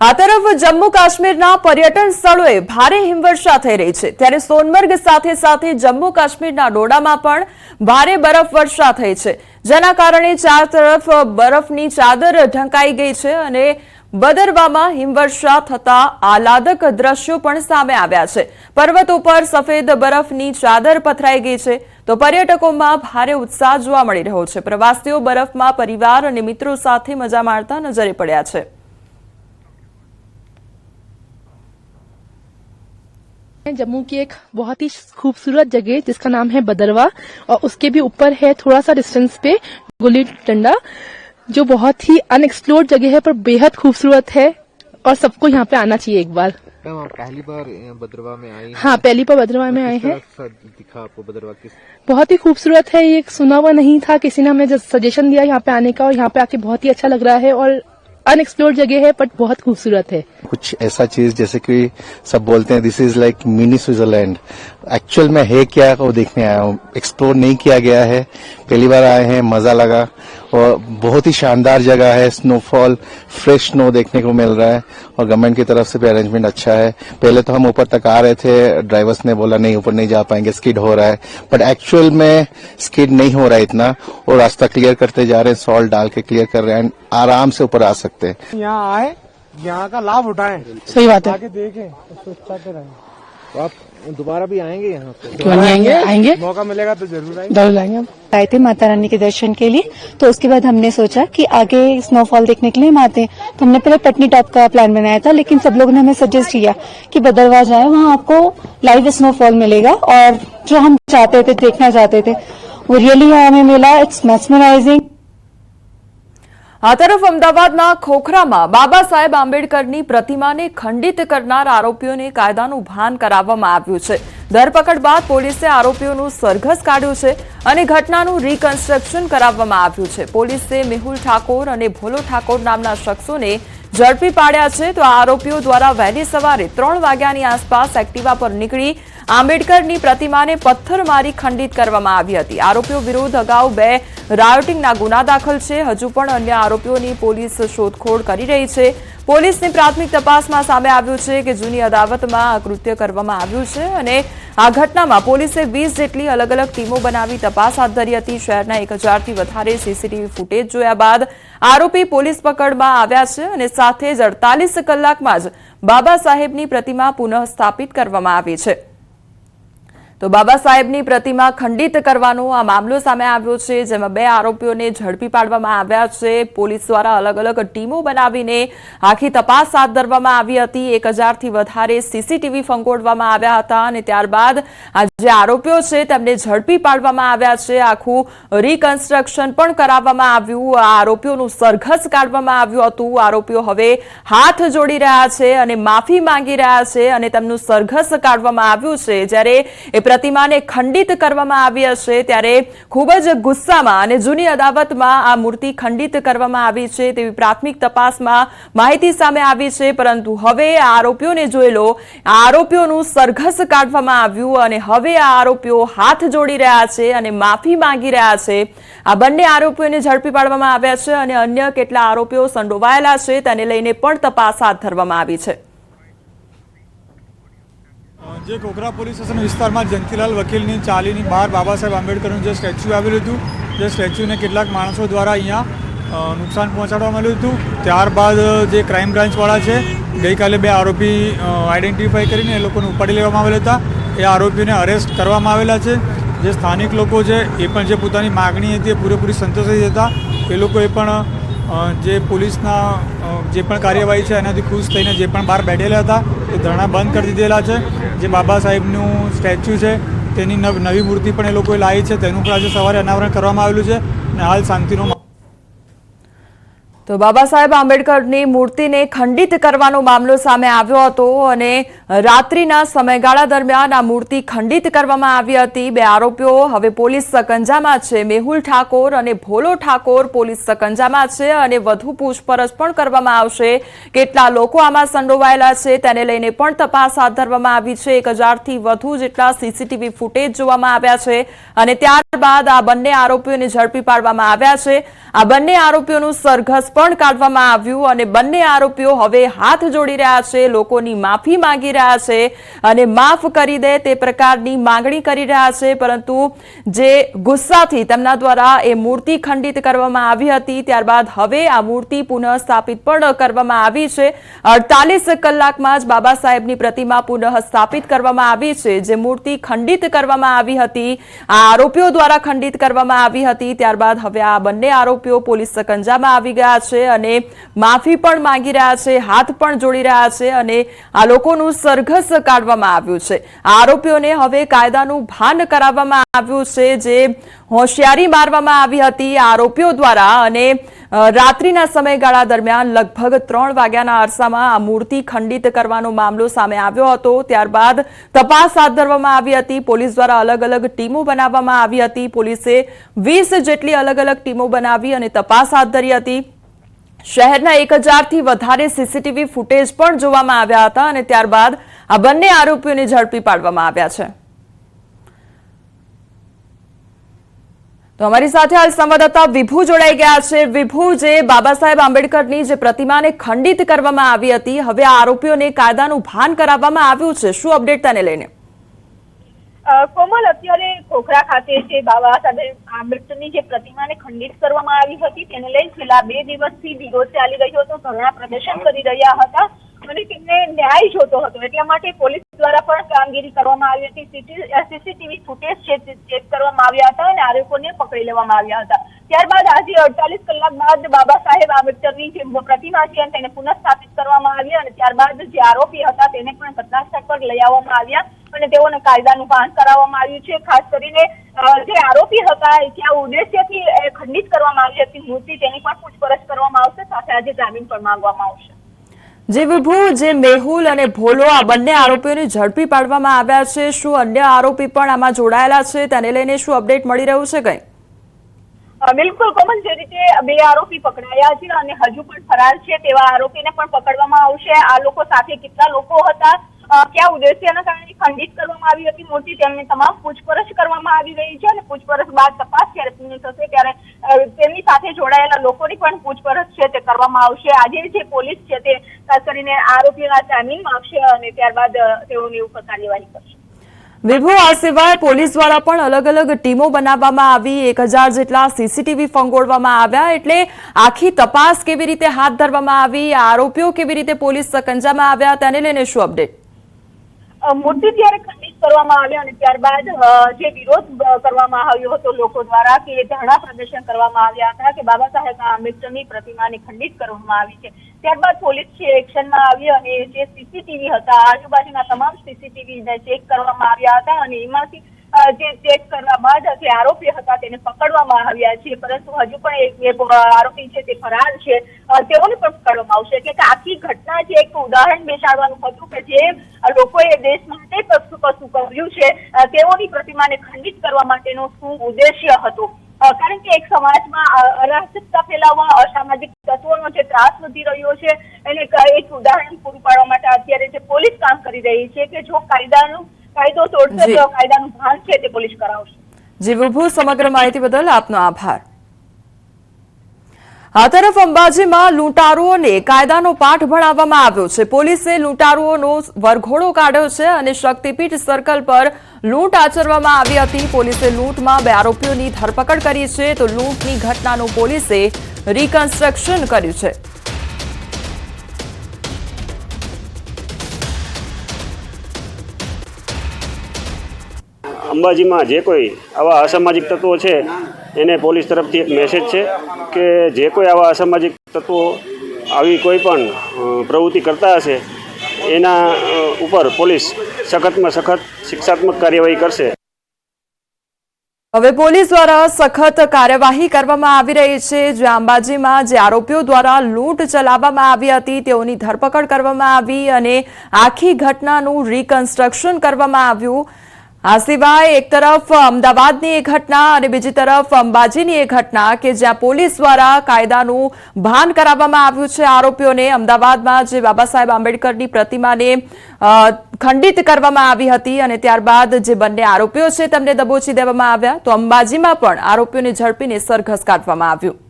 આ તરફ જમ્મુ કાશ્મીરના પર્યટન સ્થળોએ ભારે હિમવર્ષા થઈ રહી છે, ત્યારે સોનમર્ગ સાથે સાથે જમ્મુ કાશ્મીરના ડોડામાં પણ ભારે બરફવર્ષા થઈ છે, જેના કારણે ચાર તરફ બરફની ચાદર ઢંકાઈ ગઈ છે અને બદરવામાં હિમવર્ષા થતા આહલાદક દ્રશ્યો પણ સામે આવ્યા છે। પર્વતો પર સફેદ બરફની ચાદર પથરાઈ ગઈ છે, તો પર્યટકોમાં ભારે ઉત્સાહ જોવા મળી રહ્યો છે। પ્રવાસીઓ બરફમાં પરિવાર અને મિત્રો સાથે મજા માણતા નજરે પડ્યા છે। जम्मू की एक बहुत ही खूबसूरत जगह जिसका नाम है बदरवा और उसके भी ऊपर है थोड़ा सा डिस्टेंस पे गुली डंडा, जो बहुत ही अनएक्सप्लोर्ड जगह है पर बेहद खूबसूरत है और सबको यहाँ पे आना चाहिए एक बार। आप पहली बार बदरवा में आई? हाँ, पहली बार बदरवा में आए हैं। दिखा आपको बदरवा किस? बहुत ही खूबसूरत है, ये सुना हुआ नहीं था, किसी ने हमें सजेशन दिया यहाँ पे आने का और यहाँ पे आके बहुत ही अच्छा लग रहा है और अनएक्सप्लोर्ड जगह है बट बहुत खूबसूरत है। कुछ ऐसा चीज जैसे कि सब बोलते हैं this is like mini Switzerland, actual में है क्या वो देखने आया हूँ। एक्सप्लोर नहीं किया गया है, पहली बार आए हैं, मजा लगा और बहुत ही शानदार जगह है। स्नोफॉल, फ्रेश स्नो देखने को मिल रहा है और गवर्नमेंट की तरफ से भी अरेंजमेंट अच्छा है। पहले तो हम ऊपर तक आ रहे थे, ड्राइवर्स ने बोला नहीं ऊपर नहीं जा पाएंगे, स्किड हो रहा है, बट एक्चुअल में स्किड नहीं हो रहा है इतना और रास्ता क्लियर करते जा रहे हैं, सॉल्ट डाल के क्लियर कर रहे हैं, आराम से ऊपर आ सकते हैं। यहाँ आए, यहाँ का लाभ उठाएं। सही बात है, आके देखें, सोचते रहें। तो आप दोबारा भी आएंगे यहाँ पे? क्यों नहीं आएंगे? आएंगे, मौका मिलेगा तो जरूर आएंगे। जरूर आएंगे। हम आए थे माता रानी के दर्शन के लिए, तो उसके बाद हमने सोचा कि आगे स्नोफॉल देखने के लिए हम आते हैं, तो हमने पहले पटनी टॉप का प्लान बनाया था, लेकिन सब लोगों ने हमें सजेस्ट किया कि बदरवा जाए, वहाँ आपको लाइव स्नोफॉल मिलेगा और जो हम चाहते थे, देखना चाहते थे, वो रियली हमें मिला। It's mesmerising. આ તરફ અમદાવાદના ખોખરામાં બાબા સાહેબ આંબેડકરની પ્રતિમાને ખંડિત કરનાર આરોપીઓને કાયદાનું ભાન કરાવવામાં આવ્યું છે। ધરપકડ બાદ પોલીસે આરોપીઓનું સરઘસ કાઢ્યું છે અને ઘટનાનું રીકન્સ્ટ્રક્શન કરાવવામાં આવ્યું છે। પોલીસે મેહુલ ઠાકોર અને ભોલો ઠાકોર નામના શખ્સોને ઝડપી પાડ્યા છે। તો આ આરોપીઓ દ્વારા વહેલી સવારે 3 વાગ્યાની આસપાસ એક્ટિવા પર નીકળી આંબેડકરની પ્રતિમાને પથ્થર મારી ખંડિત કરવામાં આવી હતી। આરોપીઓ વિરુદ્ધ અગાઉ 2 રાયોટિંગના ગુના દાખલ છે। હજુ પણ અન્ય આરોપીઓની પોલીસ શોધખોળ કરી રહી છે। પોલીસની પ્રાથમિક તપાસમાં સામે આવ્યું છે કે જૂની અદાવતમાં આ કૃત્ય કરવામાં આવ્યું છે અને આ ઘટનામાં પોલીસે 20 જેટલી અલગ અલગ ટીમો બનાવી તપાસ હાથ ધરી હતી। શહેરના 1000થી વધારે સીસીટીવી ફૂટેજ જોયા બાદ આરોપી પોલીસ પકડમાં આવ્યા છે અને સાથે જ 48 કલાકમાં જ બાબા સાહેબની પ્રતિમા પુનઃ સ્થાપિત કરવામાં આવી છે। તો બાબા સાહેબની પ્રતિમા ખંડિત કરવાનો આ મામલો સામે આવ્યો છે, જેમાં 2 આરોપીઓને ઝડપી પાડવામાં આવ્યા છે। પોલીસ દ્વારા અલગ અલગ ટીમો બનાવીને આખી તપાસ હાથ ધરવામાં આવી હતી। 1000થી વધારે સીસીટીવી ફંગોળવામાં આવ્યા હતા અને ત્યારબાદ આ જે આરોપીઓ છે તેમને ઝડપી પાડવામાં આવ્યા છે। આખું રીકન્સ્ટ્રક્શન પણ કરાવવામાં આવ્યું, આ આરોપીઓનું સરઘસ કાઢવામાં આવ્યું હતું। આરોપીઓ હવે હાથ જોડી રહ્યા છે અને માફી માંગી રહ્યા છે અને તેમનું સરઘસ કાઢવામાં આવ્યું છે। જ્યારે પ્રતિમાને ખંડિત કરવામાં આવી હશે ત્યારે ખૂબ જ ગુસ્સામાં અને જૂની અદાવતમાં આ મૂર્તિ ખંડિત કરવામાં આવી છે તેવી પ્રાથમિક તપાસમાં માહિતી સામે આવી છે। પરંતુ હવે આ આરોપીઓને જોઈ લો, આ આરોપીઓનું સરઘસ કાઢવામાં આવ્યું અને હવે આ આરોપીઓ હાથ જોડી રહ્યા છે અને માફી માંગી રહ્યા છે। આ બંને આરોપીઓને ઝડપી પાડવામાં આવ્યા છે અને અન્ય કેટલા આરોપીઓ સંડોવાયેલા છે તેને લઈને પણ તપાસ હાથ ધરવામાં આવી છે। જે ખોખરા પોલીસ સ્ટેશન વિસ્તારમાં જયંતિલાલ વકીલની ચાલીની બહાર બાબા સાહેબ આંબેડકરનું જે સ્ટેચ્યુ આવેલું હતું, જે સ્ટેચ્યુને કેટલાક માણસો દ્વારા અહીંયા નુકસાન પહોંચાડવામાં આવ્યું હતું। ત્યારબાદ જે ક્રાઇમ બ્રાન્ચવાળા છે ગઈકાલે 2 આરોપી આઈડેન્ટિફાઈ કરીને એ લોકોને ઉપાડી લેવામાં આવેલા હતા। એ આરોપીઓને અરેસ્ટ કરવામાં આવેલા છે। જે સ્થાનિક લોકો છે એ પણ જે પોતાની માગણી હતી એ પૂરેપૂરી સંતોષી હતા। એ લોકોએ પણ જે પોલીસના જે પણ કાર્યવાહી છે એનાથી ખુશ થઈને જે પણ બહાર બેઠેલા હતા એ ધરણા બંધ કરી દીધેલા છે। જે બાબા સાહેબનું સ્ટેચ્યુ છે તેની નવી મૂર્તિ પણ એ લોકોએ લાવી છે, તેનું પણ આજે સવારે અનાવરણ કરવામાં આવેલું છે અને હાલ શાંતિનો તો બાબા સાહેબ આંબેડકરની મૂર્તિને ખંડિત કરવાનો મામલો સામે આવ્યો હતો અને રાત્રિના સમયગાળા દરમિયાન આ મૂર્તિ ખંડિત કરવામાં આવી હતી। 2 આરોપીઓ હવે પોલીસ સકંજામાં છે। મેહુલ ઠાકોર અને ભોલો ઠાકોર પોલીસ સકંજામાં છે અને વધુ પૂછપરછ પણ કરવામાં આવશે। કેટલા લોકો આમાં સંડોવાયેલા છે તેને લઈને પણ તપાસ હાથ ધરવામાં આવી છે। 1000થી વધુ જેટલા સીસીટીવી ફૂટેજ જોવામાં આવ્યા છે અને ત્યારબાદ આ બંને આરોપીઓને ઝડપી પાડવામાં આવ્યા છે। આ બંને આરોપીઓનું સરઘસ પણ કાઢવામાં આવ્યું અને બંને આરોપીઓ હવે હાથ જોડી રહ્યા છે, લોકોની માફી માંગી રહ્યા છે અને માફ કરી દે તે પ્રકારની માંગણી કરી રહ્યા છે. પરંતુ જે ગુસ્સાથી તેમના દ્વારા એ મૂર્તિ ખંડિત કરવામાં આવી હતી, ત્યારબાદ હવે આ મૂર્તિ પુનઃ સ્થાપિત પણ કરવામાં આવી છે. 48 કલાકમાં જ બાબા સાહેબની પ્રતિમા પુનઃ સ્થાપિત કરવામાં આવી છે. જે મૂર્તિ ખંડિત કરવામાં આવી હતી, આ આરોપીઓ દ્વારા ખંડિત કરવામાં આવી હતી, ત્યારબાદ હવે આ બંને આરોપીઓ પોલીસ સકંજામાં આવી ગયા છે અને માફી પણ માંગી રહ્યા છે, હાથ પણ જોડી રહ્યા છે અને આ લોકોનું સરઘસ કાઢવામાં આવ્યું છે. આ આરોપીઓને હવે કાયદાનું ભાન કરાવવામાં આવ્યું છે. જે હોશિયારી મારવામાં આવી હતી આરોપીઓ દ્વારા અને રાત્રિના સમયગાળા દરમિયાન લગભગ 3 વાગ્યાના અરસામાં આ મૂર્તિ ખંડિત કરવાનો મામલો સામે આવ્યો હતો. ત્યારબાદ તપાસ હાથ ધરવામાં આવી હતી. પોલીસ દ્વારા અલગ અલગ ટીમો બનાવવામાં આવી હતી. પોલીસે 20 જેટલી અલગ અલગ ટીમો બનાવી અને તપાસ હાથ ધરી હતી. શહેરના 1000થી વધારે સીસીટીવી ફૂટેજ પણ જોવામાં આવ્યા હતા અને ત્યારબાદ આ બંને આરોપીઓને ઝડપી પાડવામાં આવ્યા છે. તો અમારી સાથે હાલ સંવાદદાતા વિભુ જોડાઈ ગયા છે. વિભુ, જે બાબા સાહેબ આંબેડકરની જે પ્રતિમાને ખંડિત કરવામાં આવી હતી, હવે આ આરોપીઓને કાયદાનું ભાન કરાવવામાં આવ્યું છે. શું અપડેટ તેને લઈને? કોમલ, અત્યારે ખોખરા ખાતે જે બાબા સાહેબ આંબેડકરની જે પ્રતિમાને ખંડિત કરવામાં આવી હતી તેને લઈને છેલ્લા 2 દિવસથી વિરોધ ચાલી રહ્યો હતો, ધરણા પ્રદર્શન કરી રહ્યા હતા અને તેમને ન્યાય જોતો હતો. એટલા માટે પોલીસ દ્વારા પણ કામગીરી કરવામાં આવી હતી. સીસીટીવી ફૂટેજ ચેક કરવામાં આવ્યા હતા અને આરોપીઓને પકડી લેવામાં આવ્યા હતા. ત્યારબાદ આજે 48 કલાક બાદ બાબા સાહેબ આંબેડકરની જે પ્રતિમા છે તેને પુનઃસ્થાપિત કરવામાં આવી અને ત્યારબાદ જે આરોપી હતા તેને પણ ઘટનાસ્થળ પર લઈ આવવામાં આવ્યા અને તેઓને કાયદાનું ભાન કરાવવામાં આવ્યું છે. ખાસ કરીને જે આરોપી હતા ત્યાં ઉદ્દેશ્યથી ખંડિત કરવામાં આવી હતી મૂર્તિ, તેની પણ પૂછપરછ કરવામાં આવશે. સાથે આજે જામીન પણ માંગવામાં આવશે. જે વિભુ, જે મેહુલ અને ભોલો આ બંને આરોપીઓને ઝડપી પાડવામાં આવ્યા છે, શું અન્ય આરોપી પણ આમાં જોડાયેલા છે? તેને લઈને શું અપડેટ મળી રહ્યું છે કઈ? બિલકુલ કોમલ, જે રીતે 2 આરોપી પકડાયા છે અને હજુ પણ ફરાર છે તેવા આરોપીને પણ પકડવામાં આવશે. આ લોકો સાથે કેટલા લોકો હતા, કયા ઉદ્દેશ્યના કારણે ખંડિત કરવામાં આવી હતી મૂર્તિ, તેમની તમામ પૂછપરછ કરવામાં આવી રહી છે અને પૂછપરછ બાદ તપાસ જ્યારે પૂર્ણ થશે ત્યારે તેમની સાથે જોડાયેલા લોકોની પણ પૂછપરછ છે તે કરવામાં આવશે. આજે જે પોલીસ છે તે ખાસ કરીને આરોપીઓના જામીન માંગશે અને ત્યારબાદ તેઓની ઉપર કાર્યવાહી કરશે. વિભુ, આ સિવાય પોલીસ દ્વારા પણ અલગ અલગ ટીમો બનાવવામાં આવી, 1000 જેટલા સીસીટીવી ફંગોળવામાં આવ્યા. એટલે આખી તપાસ કેવી રીતે હાથ ધરવામાં આવી, આરોપીઓ કેવી રીતે પોલીસ સકંજામાં આવ્યા, તેને લઈને શું અપડેટ? મૂર્તિ ત્યારે ખંડિત કરવામાં આવી અને ત્યારબાદ જે વિરોધ કરવામાં આવ્યો હતો લોકો દ્વારા કે ધરણા પ્રદર્શન કરવામાં આવ્યા હતા કે બાબા સાહેબ આંબેડકરની પ્રતિમાને ખંડિત કરવામાં આવી છે, ત્યારબાદ પોલીસ છે એક્શનમાં આવી અને જે સીસીટીવી હતા આજુબાજુના તમામ સીસીટીવી ચેક કરવામાં આવ્યા હતા અને એમાંથી જે ચેક કરવા બાદ જે આરોપી હતા તેને પકડવામાં આવ્યા છે. પરંતુ હજુ પણ એક આરોપી છે તે ફરાર છે, તેઓને પણ પકડવામાં આવશે. એટલે કે આખી ઘટના જે એક ઉદાહરણ બેસાડવાનું હતું કે જે લોકોએ દેશ માટે કશું કર્યું છે, તેઓની પ્રતિમાને ખંડિત કરવા માટેનો શું ઉદ્દેશ્ય હતો. કારણ કે એક સમાજમાં અરાજકતા ફેલાવવા, અસામાજિક તત્વોનો જે ત્રાસ વધી રહ્યો છે એને એક ઉદાહરણ પૂરું પાડવા માટે અત્યારે જે પોલીસ કામ કરી રહી છે કે જો કાયદો તોડશે તો કાયદાનું ભાન છે તે પોલીસ કરાવશે. જી વિભુ, સમગ્ર માહિતી બદલ આપનો આભાર. આ તરફ અંબાજીમાં લૂંટારુઓને કાયદાનો પાઠ ભણાવવામાં આવ્યો છે. પોલીસે લૂંટારુઓનો વરઘોડો કાઢ્યો છે અને શક્તિપીઠ સર્કલ પર લૂંટ આચરવામાં આવી હતી. પોલીસે લૂંટમાં 2 આરોપીઓની ધરપકડ કરી છે. તો લૂંટની ઘટનાનું પોલીસે રિકન્સ્ટ્રક્શન કર્યું છે. અંબાજીમાં જે કોઈ આવા અસામાજિક તત્વો છે એને પોલીસ તરફથી એક મેસેજ છે કે જે કોઈ આવા અસામાજિક તત્વો આવી કોઈ પણ પ્રવૃત્તિ કરતા હશે એના ઉપર પોલીસ સખતમાં સખત શિક્ષાત્મક કાર્યવાહી કરશે. હવે પોલીસ દ્વારા સખત કાર્યવાહી કરવામાં આવી રહી છે. જે અંબાજીમાં જે આરોપીઓ દ્વારા લૂંટ ચલાવવામાં આવી હતી તેઓની ધરપકડ કરવામાં આવી અને આખી ઘટનાનું રિકન્સ્ટ્રક્શન કરવામાં આવ્યું. આ સિવાય એક તરફ અમદાવાદની એક ઘટના અને બીજી તરફ અંબાજીની એક ઘટના કે જ્યાં પોલીસ દ્વારા કાયદાનું ભાન કરાવવામાં આવ્યું છે આરોપીઓને. અમદાવાદમાં જે બાબા સાહેબ આંબેડકરની પ્રતિમાને ખંડિત કરવામાં આવી હતી અને ત્યારબાદ જે બંને આરોપીઓ છે તેમને દબોચી દેવામાં આવ્યા. તો અંબાજીમાં પણ આરોપીઓને ઝડપીને સરઘસ કાઢવામાં આવ્યું.